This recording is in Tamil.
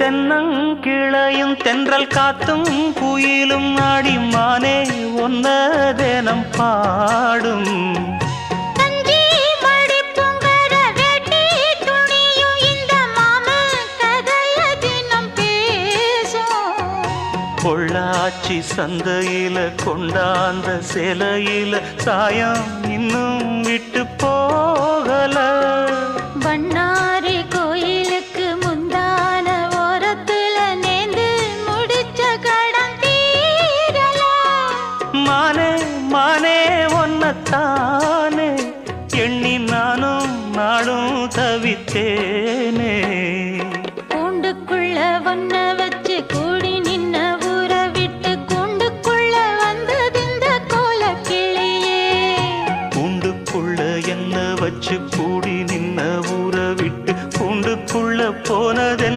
தென்னங்கிளையும் தென்றல் காத்தும் குயிலும் ஆடிமானே ஒன்ன தினம் பாடும் பொள்ளாச்சி சந்தையில கொண்டாந்த சிலையில சாயம் இன்னும் விட்டு போகல பண்ணாரி கோயிலுக்கு முந்தான ஓரத்துல நேர்ந்து முடிச்ச கடன் தீரல மானே மானே ஒன்னத்தானே எண்ணி நானும் நாடும் தவித்தேனே கூண்டுக்குள்ள ஒன்ன